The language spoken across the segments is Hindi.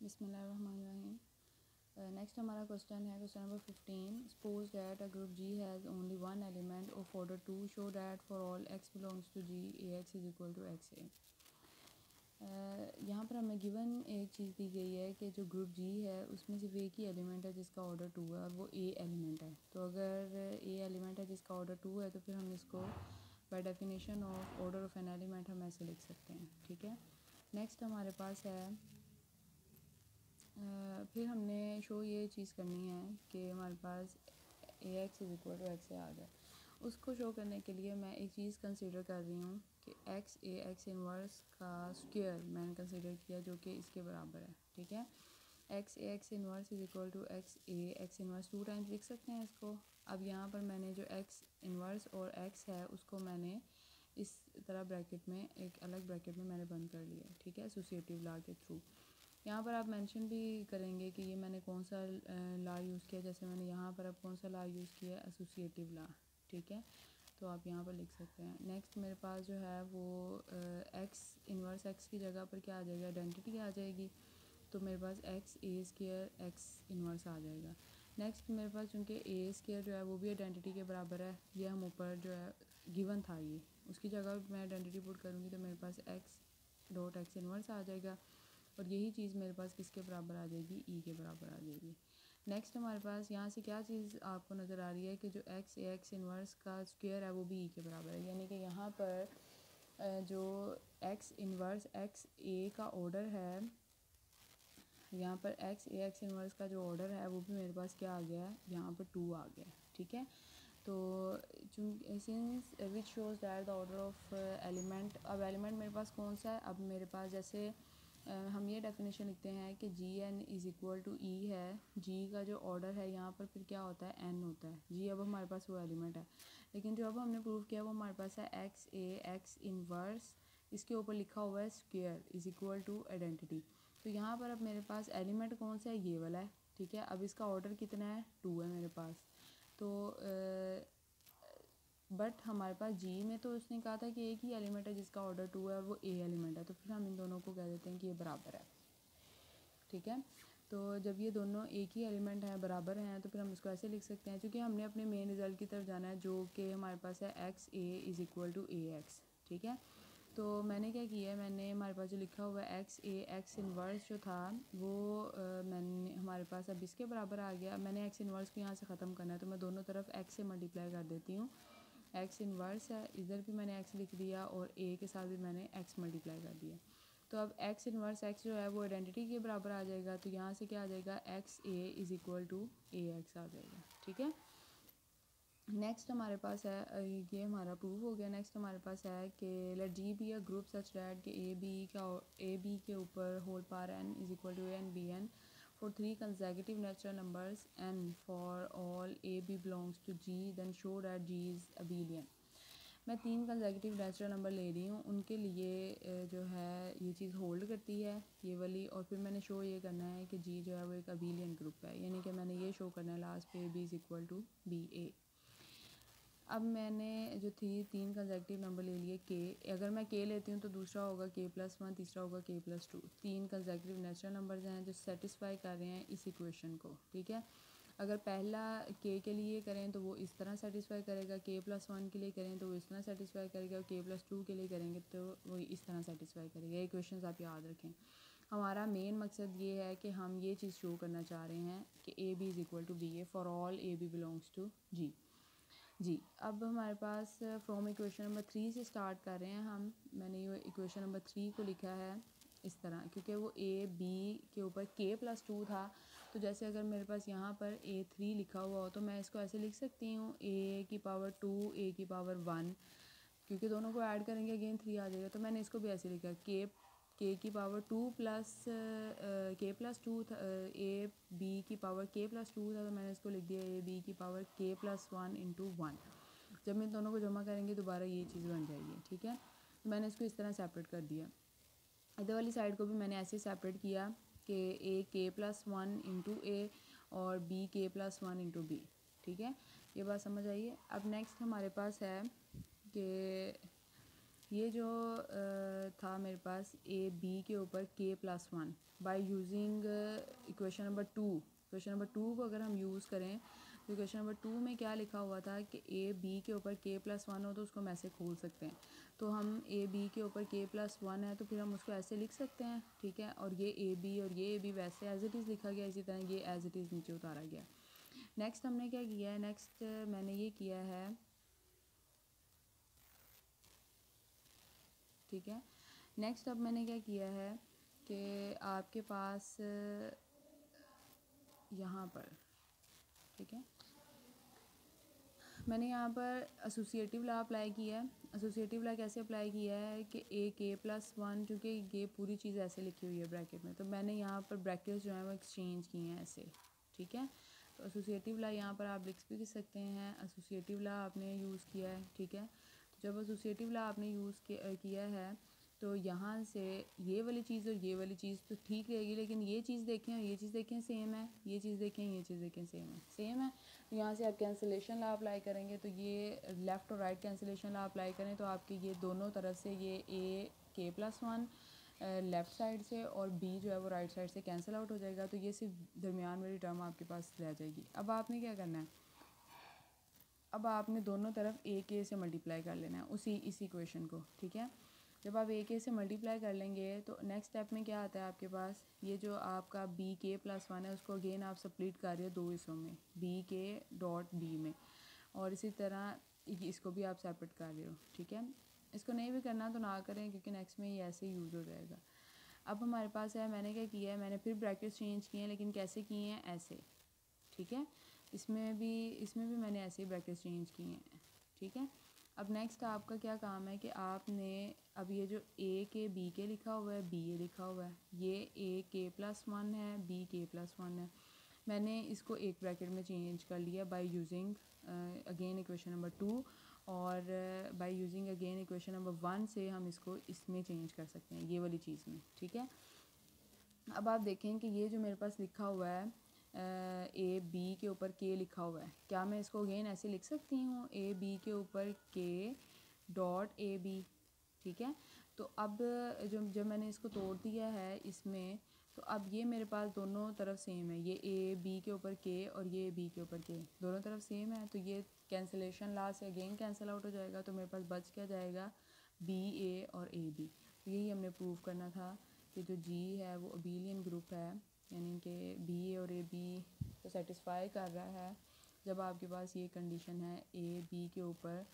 बिस्मिल्लाहिर्रहमानिर्रहीम। नेक्स्ट हमारा क्वेश्चन है question number 15। Suppose that a group G has only one element of order 2 show that for all X belongs to G A X is equal to X A. यहाँ पर हमें गिवन एक चीज़ दी गई है कि जो ग्रुप जी है उसमें सिर्फ एक ही एलिमेंट है जिसका ऑर्डर 2 है और वो ए एलिमेंट है। तो अगर ए एलिमेंट है जिसका ऑर्डर 2 है तो फिर हम इसको by definition of order of an element हम ऐसे लिख सकते हैं। ठीक है। नेक्स्ट हमारे पास है फिर हमने शो ये चीज़ करनी है कि हमारे पास A X is equal to X A आ जाए। उसको शो करने के लिए मैं एक चीज़ कंसीडर कर रही हूँ कि एक्स ए एक्स इनवर्स का स्क्वायर मैंने कंसीडर किया जो कि इसके बराबर है। ठीक है। X A X inverse is equal to X A X inverse 2 times लिख सकते हैं इसको। अब यहाँ पर मैंने जो एक्स इनवर्स और एक्स है उसको मैंने इस तरह ब्रैकेट में एक अलग ब्रैकेट में मैंने बंद कर लिया। ठीक है, एसोसिएटिव लॉ के थ्रू। यहाँ पर आप मेंशन भी करेंगे कि ये मैंने कौन सा लॉ यूज़ किया। जैसे मैंने यहाँ पर अब कौन सा लॉ यूज़ किया, एसोसिएटिव लॉ। ठीक है, तो आप यहाँ पर लिख सकते हैं। नेक्स्ट मेरे पास जो है वो एक्स इनवर्स एक्स की जगह पर क्या आ जाएगा, आइडेंटिटी आ जाएगी। तो मेरे पास एक्स ए स्क्वायर एक्स इनवर्स आ जाएगा। नेक्स्ट मेरे पास चूँकि ए स्क्वायर जो है वो भी आइडेंटिटी के बराबर है, ये हम ऊपर जो है गिवन था, ये उसकी जगह मैं आइडेंटिटी पुट करूँगी तो मेरे पास एक्स डॉट एक्स इनवर्स आ जाएगा और यही चीज़ मेरे पास किसके बराबर आ जाएगी, ई के बराबर आ जाएगी। नेक्स्ट हमारे पास यहाँ से क्या चीज़ आपको नज़र आ रही है कि जो एक्स ए एक्स इनवर्स का स्क्वायर है वो भी ई के बराबर है। यानी कि यहाँ पर जो एक्स इनवर्स एक्स ए का ऑर्डर है, यहाँ पर एक्स ए एक्स इनवर्स का जो ऑर्डर है वो भी मेरे पास क्या आ गया है, यहाँ पर 2 आ गया है। ठीक है, तो since which shows that the order of element. अब एलिमेंट मेरे पास कौन सा है, अब मेरे पास जैसे हम ये डेफिनेशन लिखते हैं कि G N is equal to ई है। जी का जो ऑर्डर है यहाँ पर फिर क्या होता है, एन होता है। जी अब हमारे पास वो एलिमेंट है, लेकिन जो अब हमने प्रूव किया वो हमारे पास है एक्स ए एक्स इनवर्स, इसके ऊपर लिखा हुआ है square is equal to identity. तो यहाँ पर अब मेरे पास एलिमेंट कौन सा है, ये वाला है। ठीक है, अब इसका ऑर्डर कितना है, 2 है मेरे पास। तो बट हमारे पास जी में तो उसने कहा था कि एक ही एलिमेंट है जिसका ऑर्डर 2 है और वो ए एलिमेंट है, तो फिर हम इन दोनों को कह देते हैं कि ये बराबर है। ठीक है, तो जब ये दोनों एक ही एलिमेंट है, बराबर हैं, तो फिर हम इसको ऐसे लिख सकते हैं क्योंकि हमने अपने मेन रिजल्ट की तरफ जाना है जो कि हमारे पास है X A is equal to A X. ठीक है, तो मैंने क्या किया है, मैंने हमारे पास जो लिखा हुआ है एक्स ए एक्स इनवर्स जो था वो मैंने हमारे पास अब इसके बराबर आ गया। मैंने एक्स इनवर्स को यहाँ से ख़त्म करना है तो मैं दोनों तरफ एक्स से मल्टीप्लाई कर देती हूँ। एक्स इनवर्स है, इधर भी मैंने एक्स लिख दिया और ए के साथ भी मैंने एक्स मल्टीप्लाई कर दिया। तो अब एक्स इनवर्स एक्स जो है वो आइडेंटिटी के बराबर आ जाएगा। तो यहाँ से क्या आ जाएगा, X A is equal to A X आ जाएगा। ठीक है, नेक्स्ट हमारे पास है, ये हमारा प्रूव हो गया। नेक्स्ट हमारे पास है कि let G be a group such that कि ए बी के ऊपर whole power N is equal to A N B N for 3 consecutive natural numbers N for all A B belongs to G then show that G is abelian. मैं 3 कंसेक्यूटिव नेचुरल नंबर ले रही हूँ, उनके लिए जो है ये चीज़ होल्ड करती है ये वाली, और फिर मैंने शो ये करना है कि जी जो है वो एक अबेलियन ग्रुप है। यानी कि मैंने ये शो करना है लास्ट पे B is equal to B A. अब मैंने जो 3 कंसेक्यूटिव नंबर ले लिए के, अगर मैं के लेती हूँ तो दूसरा होगा के प्लस 1, तीसरा होगा के प्लस 2। 3 कंसेक्यूटिव नेचुरल नंबर्स हैं जो सेटिस्फाई कर रहे हैं इस इक्वेशन को। ठीक है, अगर पहला के लिए करें तो वो इस तरह सेटिस्फाई करेगा, के प्लस 1 के लिए करें तो वो इस तरह सेटिस्फाई करेगा, और के प्लस 2 के लिए करेंगे तो वो इस तरह सेटिस्फाई करेगा। ये इक्वेशंस आप याद रखें। हमारा मेन मकसद ये है कि हम ये चीज़ शो करना चाह रहे हैं कि A B is equal to B A for all A B belongs to G. जी, अब हमारे पास फ्रॉम इक्वेशन नंबर 3 से स्टार्ट कर रहे हैं हम। मैंने ये इक्वेशन नंबर 3 को लिखा है इस तरह क्योंकि वो ए बी के ऊपर के प्लस 2 था। तो जैसे अगर मेरे पास यहाँ पर A3 लिखा हुआ हो तो मैं इसको ऐसे लिख सकती हूँ ए की पावर 2 ए की पावर 1, क्योंकि दोनों को ऐड करेंगे अगेन 3 आ जाएगा। तो मैंने इसको भी ऐसे लिखा के की पावर 2 प्लस के प्लस 2 था, ए बी की पावर के प्लस 2 था, तो मैंने इसको लिख दिया ए बी की पावर के प्लस 1 इंटू 1। जब मैं इन दोनों को जमा करेंगे दोबारा ये चीज़ बन जाएगी। ठीक है, तो मैंने इसको इस तरह सेपरेट कर दिया। इधर वाली साइड को भी मैंने ऐसे सेपरेट किया कि ए के प्लस 1 इंटू ए और बी के प्लस 1 इंटू बी। ठीक है, ये बात समझ आइए। अब नेक्स्ट हमारे पास है कि ये जो था मेरे पास ए बी के ऊपर k+1 by using equation number 2। Equation number 2 को अगर हम यूज़ करें तो इक्वेशन नंबर 2 में क्या लिखा हुआ था कि ए बी के ऊपर k+1 हो तो उसको हम ऐसे खोल सकते हैं। तो हम ए बी के ऊपर k+1 है तो फिर हम उसको ऐसे लिख सकते हैं, ठीक है। और ये ए बी और ये ए बी वैसे एज इट इज़ लिखा गया, इसी तरह ये एज इट इज़ नीचे उतारा गया। नेक्स्ट हमने क्या किया है, नेक्स्ट मैंने ये किया है, ठीक है। नेक्स्ट अब मैंने क्या किया है कि आपके पास यहाँ पर, ठीक है, मैंने यहाँ पर एसोसिएटिव लॉ अप्लाई किया है। एसोसिएटिव लॉ कैसे अप्लाई किया है कि k+1, चूँकि ये पूरी चीज़ ऐसे लिखी हुई है ब्रैकेट में, तो मैंने यहाँ पर ब्रैकेट्स जो हैं वो एक्सचेंज किए हैं ऐसे, ठीक है। तो एसोसिएटिव लॉ यहाँ पर आप लिख भी सकते हैं, एसोसिएटिव लॉ आपने यूज़ किया है, ठीक है। तो जब एसोसिएटिव लॉ आपने यूज़ किया है तो यहाँ से ये वाली चीज़ और ये वाली चीज़ तो ठीक रहेगी, लेकिन ये चीज़ देखें और ये चीज़ देखें सेम है, ये चीज़ देखें ये चीज़ देखें सेम है। तो यहाँ से आप कैंसिलेशन लॉ अप्लाई करेंगे तो ये लेफ़्ट और राइट कैंसिलेशन लॉ अप्लाई करें तो आपके ये दोनों तरफ से ये ए k+1 लेफ़्ट साइड से और बी जो है वो राइट साइड से कैंसिल आउट हो जाएगा। तो ये सिर्फ दरमियान वाली टर्म आपके पास रह जाएगी। अब आपने क्या करना है, अब आपने दोनों तरफ ए के से मल्टीप्लाई कर लेना है इसी इक्वेशन को, ठीक है। जब आप ए के से मल्टीप्लाई कर लेंगे तो नेक्स्ट स्टेप में क्या आता है आपके पास, ये जो आपका बी k+1 है उसको अगेन आप स्प्लिट कर रहे हो दो हिस्सों में, बी के डॉट बी में, और इसी तरह इसको भी आप सेपरेट कर रहे हो, ठीक है। इसको नहीं भी करना तो ना करें क्योंकि नेक्स्ट में ये ऐसे यूज़ हो जाएगा। अब हमारे पास है, मैंने क्या किया है, मैंने फिर ब्रैकेट्स चेंज किए हैं, लेकिन कैसे किए हैं, ऐसे, ठीक है। इसमें भी मैंने ऐसे ही ब्रैकेट्स चेंज किए हैं, ठीक है। अब नेक्स्ट आपका क्या काम है कि आपने अब ये जो ए के बी के लिखा हुआ है, बी ए लिखा हुआ है, ये ए k+1 है, बी k+1 है, मैंने इसको एक ब्रैकेट में चेंज कर लिया by using again equation number 2, और by using again equation number 1 से हम इसको इसमें चेंज कर सकते हैं, ये वाली चीज़ में, ठीक है। अब आप देखें कि ये जो मेरे पास लिखा हुआ है ए बी के ऊपर के लिखा हुआ है, क्या मैं इसको अगेन ऐसे लिख सकती हूँ, ए बी के ऊपर के डॉट ए बी, ठीक है। तो अब जब मैंने इसको तोड़ दिया है इसमें, तो अब ये मेरे पास दोनों तरफ सेम है, ये ए बी के ऊपर के और ये बी के ऊपर के, दोनों तरफ सेम है, तो ये कैंसिलेशन लॉ से अगेन कैंसिल आउट हो जाएगा। तो मेरे पास बच क्या जाएगा, बी ए और ए बी। तो यही हमने प्रूव करना था कि जो जी है वो अबेलियन ग्रुप है, यानी कि बी ए और ए बी को सेटिस्फाई कर रहा है जब आपके पास ये कंडीशन है ए बी के ऊपर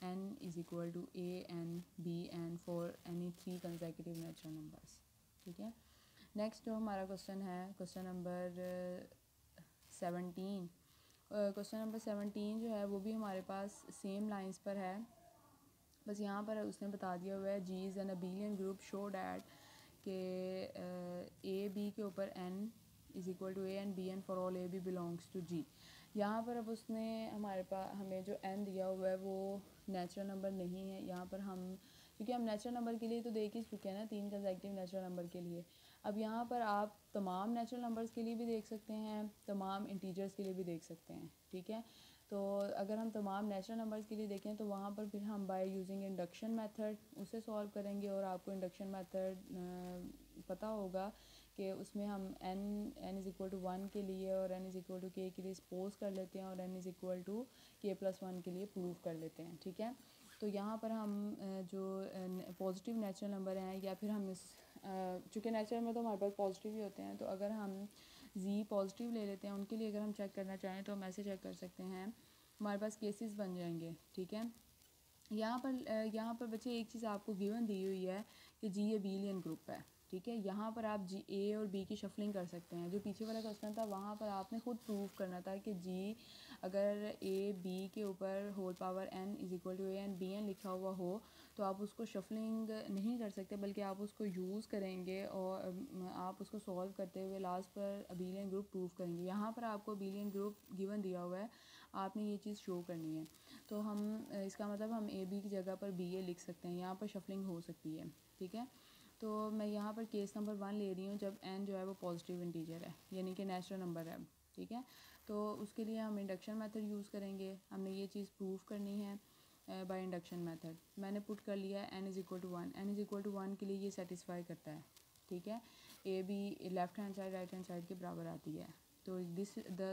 n is equal to A N B N for any 3 consecutive natural numbers, ठीक है। नेक्स्ट जो हमारा क्वेश्चन है, क्वेश्चन नंबर 17। क्वेश्चन नंबर 17 जो है वो भी हमारे पास सेम लाइंस पर है, बस यहाँ पर उसने बता दिया हुआ है G is an abelian group show that के ए बी के ऊपर n is equal to A N B N for all A B belongs to G. यहाँ पर अब उसने हमारे पास हमें जो n दिया हुआ है वो नेचुरल नंबर नहीं है। यहाँ पर हम क्योंकि हम नेचुरल नंबर के लिए तो देख ही चुके हैं ना, 3 कंसेक्यूटिव नेचुरल नंबर के लिए। अब यहाँ पर आप तमाम नेचुरल नंबर्स के लिए भी देख सकते हैं, तमाम इंटीजर्स के लिए भी देख सकते हैं, ठीक है। तो अगर हम तमाम नेचुरल नंबर्स के लिए देखें तो वहाँ पर फिर हम बाय यूजिंग इंडक्शन मेथड उसे सॉल्व करेंगे, और आपको इंडक्शन मेथड पता होगा कि उसमें हम n इज़ इक्वल टू 1 के लिए और n is equal to k के लिए सपोज कर लेते हैं और n is equal to k+1 के लिए प्रूव कर लेते हैं, ठीक है। तो यहाँ पर हम जो पॉजिटिव नेचुरल नंबर हैं, या फिर हम इस चूँकि नेचुरल में तो हमारे पास पॉजिटिव ही होते हैं, तो अगर हम जी पॉजिटिव ले लेते हैं उनके लिए अगर हम चेक करना चाहें तो हम ऐसे चेक कर सकते हैं, हमारे पास केसेस बन जाएंगे, ठीक है। यहाँ पर बच्चे एक चीज़ आपको गिवन दी हुई है कि जी अबेलियन ग्रुप है, ठीक है। यहाँ पर आप जी ए और बी की शफलिंग कर सकते हैं। जो पीछे वाला क्वेश्चन था वहाँ पर आपने खुद प्रूव करना था कि जी अगर ए बी के ऊपर whole power n is equal to A N B N लिखा हुआ हो तो आप उसको शफलिंग नहीं कर सकते, बल्कि आप उसको यूज़ करेंगे और आप उसको सॉल्व करते हुए लास्ट पर अबेलियन ग्रुप प्रूव करेंगे। यहाँ पर आपको अबेलियन ग्रुप गिवन दिया हुआ है, आपने ये चीज़ शो करनी है। तो हम इसका मतलब हम ए बी की जगह पर बी ए लिख सकते हैं, यहाँ पर शफलिंग हो सकती है, ठीक है। तो मैं यहाँ पर केस नंबर 1 ले रही हूँ जब n जो है वो पॉजिटिव इंटीजर है, यानी कि नेचुरल नंबर है, ठीक है। तो उसके लिए हम इंडक्शन मेथड यूज़ करेंगे, हमने ये चीज़ प्रूव करनी है। By induction method. मैंने पुट कर लिया है n is equal to 1, n is equal to 1 के लिए ये सेटिस्फाई करता है, ठीक है। A B left hand side right hand side के बराबर आती है, तो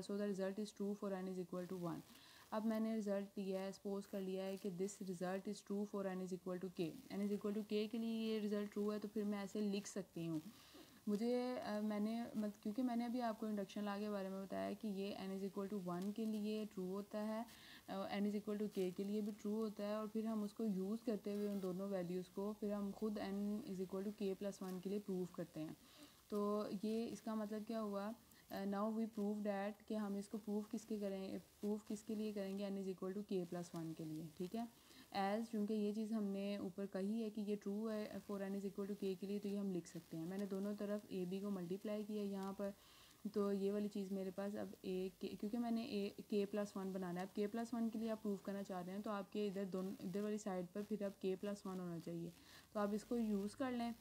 so the result is true for n is equal to 1। अब मैंने रिज़ल्ट लिया है, सपोज कर लिया है कि this result is true for n is equal to k, n is equal to k के लिए ये रिज़ल्ट ट्रू है, तो फिर मैं ऐसे लिख सकती हूँ। मुझे क्योंकि मैंने अभी आपको इंडक्शन लॉ के बारे में बताया कि ये n इज़ इक्वल टू 1 के लिए ट्रू होता है, n is equal to k के लिए भी ट्रू होता है, और फिर हम उसको यूज़ करते हुए उन दोनों वैल्यूज़ को फिर हम खुद n is equal to k plus 1 के लिए प्रूव करते हैं। तो ये इसका मतलब क्या हुआ, नाउ वी प्रूव डैट कि हम इसको प्रूव किसके लिए करेंगे, n is equal to k plus 1 के लिए, ठीक है। एज़ चूँकि ये चीज़ हमने ऊपर कही है कि ये ट्रू है for n is equal to k के लिए, तो ये हम लिख सकते हैं। मैंने दोनों तरफ ए बी को मल्टीप्लाई किया यहाँ पर, तो ये वाली चीज़ मेरे पास अब क्योंकि मैंने k प्लस 1 बनाना है, अब k प्लस 1 के लिए आप प्रूव करना चाह रहे हैं, तो आपके इधर वाली साइड पर फिर अब k प्लस 1 होना चाहिए, तो आप इसको यूज़ कर लें,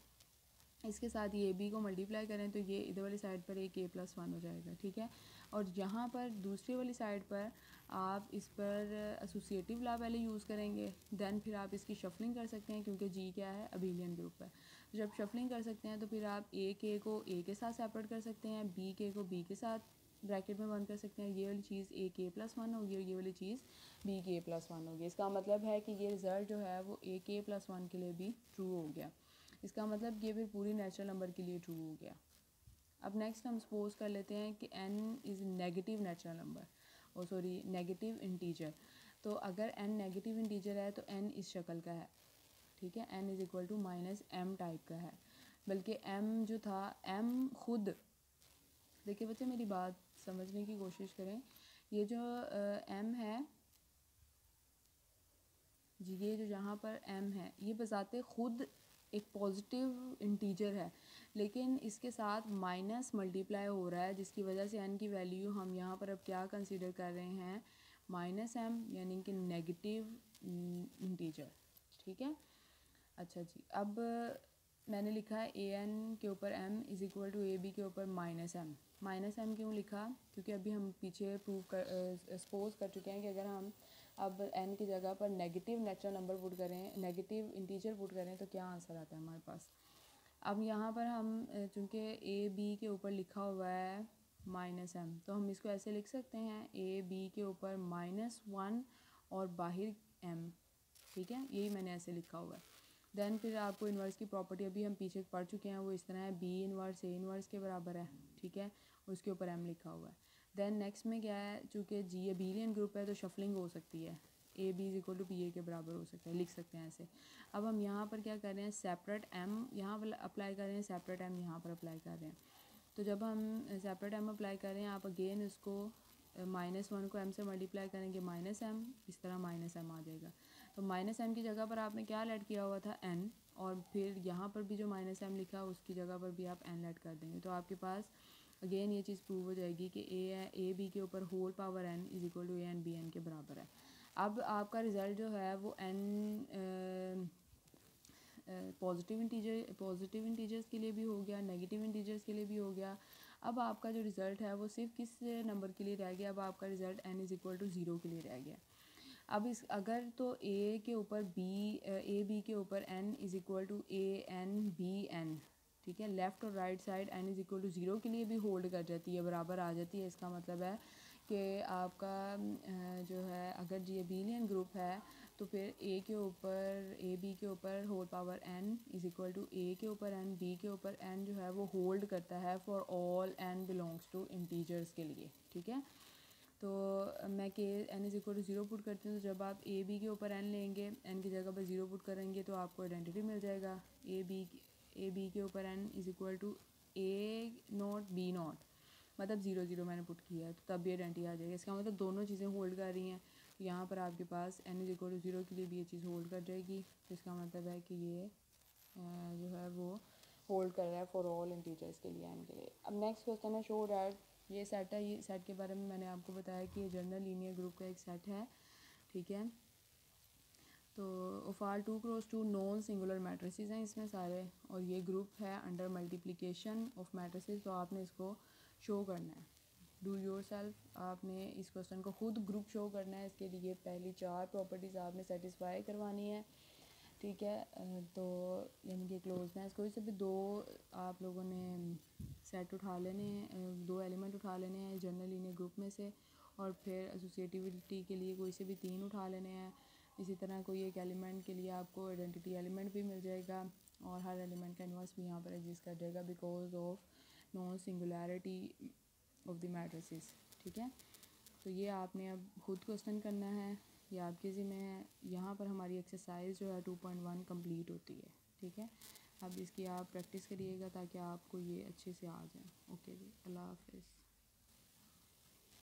इसके साथ ये बी को मल्टीप्लाई करें, तो ये इधर वाली साइड पर एक k प्लस 1 हो जाएगा, ठीक है। और यहाँ पर दूसरी वाली साइड पर आप इस पर एसोसिएटिव लॉ पहले यूज़ करेंगे, देन फिर आप इसकी शफलिंग कर सकते हैं, क्योंकि जी क्या है, अबेलियन ग्रुप है। तो जब शफलिंग कर सकते हैं तो फिर आप ए के को ए के साथ सेपरेट कर सकते हैं, बी के को बी के साथ ब्रैकेट में बंद कर सकते हैं, ये वाली चीज़ ए के प्लस 1 होगी और ये वाली चीज़ बी के प्लस 1 होगी। इसका मतलब है कि ये रिज़ल्ट जो है वो ए के प्लस 1 के लिए भी ट्रू हो गया। इसका मतलब ये फिर पूरी नेचुरल नंबर के लिए ट्रू हो गया। अब नेक्स्ट हम सपोज कर लेते हैं कि n is negative natural number, negative integer. तो अगर n नेगेटिव इंटीजर है तो n इस शक्ल का है, ठीक है, n is equal to minus m type का है। बल्कि m जो था, m खुद, देखिए बच्चे मेरी बात समझने की कोशिश करें, ये जो m है जी, ये जो यहाँ पर m है, ये बजाते खुद एक पॉजिटिव इंटीजर है, लेकिन इसके साथ माइनस मल्टीप्लाई हो रहा है, जिसकी वजह से n की वैल्यू हम यहाँ पर अब क्या कंसीडर कर रहे हैं, माइनस m, यानी कि नेगेटिव इंटीजर, ठीक है। अच्छा जी, अब मैंने लिखा है ए एन के ऊपर m is equal to A B के ऊपर माइनस m क्यों लिखा, क्योंकि अभी हम पीछे सपोज कर चुके हैं कि अगर हम अब n की जगह पर नेगेटिव नेचुरल नंबर पुट करें, नेगेटिव इंटीजर पुट करें, तो क्या आंसर आता है हमारे पास। अब यहाँ पर हम चूँकि ए बी के ऊपर लिखा हुआ है माइनस m, तो हम इसको ऐसे लिख सकते हैं ए बी के ऊपर -1 और बाहर m, ठीक है, यही मैंने ऐसे लिखा हुआ है। देन फिर आपको इन्वर्स की प्रॉपर्टी अभी हम पीछे पढ़ चुके हैं, वो इस तरह है, बी इन्वर्स ए इन्वर्स के बराबर है, ठीक है, उसके ऊपर m लिखा हुआ है। देन नेक्स्ट में क्या है, चूँकि जी अबेलियन ग्रुप है तो शफलिंग हो सकती है, A B is equal to P A के बराबर हो सकता है, लिख सकते हैं ऐसे। अब हम यहाँ पर क्या कर रहे हैं, सेपरेट m यहाँ पर अप्लाई कर रहे हैं, सेपरेट m यहाँ पर अप्लाई कर रहे हैं। तो जब हम सेपरेट m अप्लाई कर रहे हैं, आप अगेन उसको -1 को m से मल्टीप्लाई करेंगे, -m, इस तरह -m आ जाएगा। तो -m की जगह पर आपने क्या ऐड किया हुआ था, n, और फिर यहाँ पर भी जो -m लिखा उसकी जगह पर भी आप n ऐड कर देंगे, तो आपके पास अगेन ये चीज़ प्रूव हो जाएगी कि ए बी के ऊपर whole power n is equal to A N B N के बराबर है। अब आपका रिज़ल्ट जो है वो n पॉजिटिव इंटीजर्स के लिए भी हो गया, नेगेटिव इंटीजर्स के लिए भी हो गया। अब आपका जो रिज़ल्ट है वो सिर्फ किस नंबर के लिए रह गया, अब आपका result n is equal to 0 के लिए रह गया। अब इस अगर तो ए के ऊपर ए बी के ऊपर n is equal to A N B N, ठीक है, लेफ़्ट और right side n is equal to 0 के लिए भी होल्ड कर जाती है, बराबर आ जाती है। इसका मतलब है कि आपका जो है, अगर जी अबेलियन ग्रुप है तो फिर ए बी के ऊपर whole power n is equal to A के ऊपर n, बी के ऊपर n जो है वो होल्ड करता है for all n belongs to integers के लिए, ठीक है। तो मैं के n is equal to 0 put करती हूँ, तो जब आप ए बी के ऊपर n लेंगे, n की जगह पर 0 पुट करेंगे तो आपको आइडेंटिटी मिल जाएगा, ए बी के ऊपर n is equal to A naught B naught, मतलब 0 0 मैंने पुट किया है, तो तब भी आइडेंटिटी आ जाएगी। इसका मतलब दोनों चीज़ें होल्ड कर रही हैं, तो यहाँ पर आपके पास n इज़ इक्वल टू 0 के लिए भी ये चीज़ होल्ड कर जाएगी, तो इसका मतलब है कि ये जो है वो होल्ड कर रहा है फॉर ऑल इंटीजर्स के लिए, n के लिए। अब नेक्स्ट क्वेश्चन है, शो डैट, ये सेट है, ये सेट के बारे में मैंने आपको बताया कि ये जनरल लीनियर ग्रुप का एक सेट है, ठीक है। तो ऑफार 2 क्रॉस 2 नॉन सिंगुलर मैट्रिसेस हैं इसमें सारे, और ये ग्रुप है अंडर मल्टीप्लिकेशन ऑफ मैट्रिसेस, तो आपने इसको शो करना है। Do yourself. आपने इस क्वेश्चन को खुद ग्रुप शो करना है। इसके लिए पहली 4 प्रॉपर्टीज़ आपने सेटिस्फाई करवानी है, ठीक है। तो यानी कि क्लोजनेस, कोई से भी 2 आप लोगों ने सेट उठा लेने हैं, 2 एलिमेंट उठा लेने हैं जनरल लीनियर ग्रुप में से, और फिर एसोसिएटिविटी के लिए कोई से भी 3 उठा लेने हैं। इसी तरह कोई एक एलिमेंट के लिए आपको आइडेंटिटी एलिमेंट भी मिल जाएगा, और हर एलिमेंट का इन्वर्स भी यहाँ पर एग्जिस्ट कर जाएगा because of non singularity of the matrices, ठीक है। तो ये आपने अब खुद क्वेश्चन करना है, ये आपके ज़िम्मे है। यहाँ पर हमारी एक्सरसाइज जो है 2.1 कंप्लीट होती है, ठीक है। अब इसकी आप प्रैक्टिस करिएगा ताकि आपको ये अच्छे से आ जाए। ओके जी, अल्लाह हाफिज़।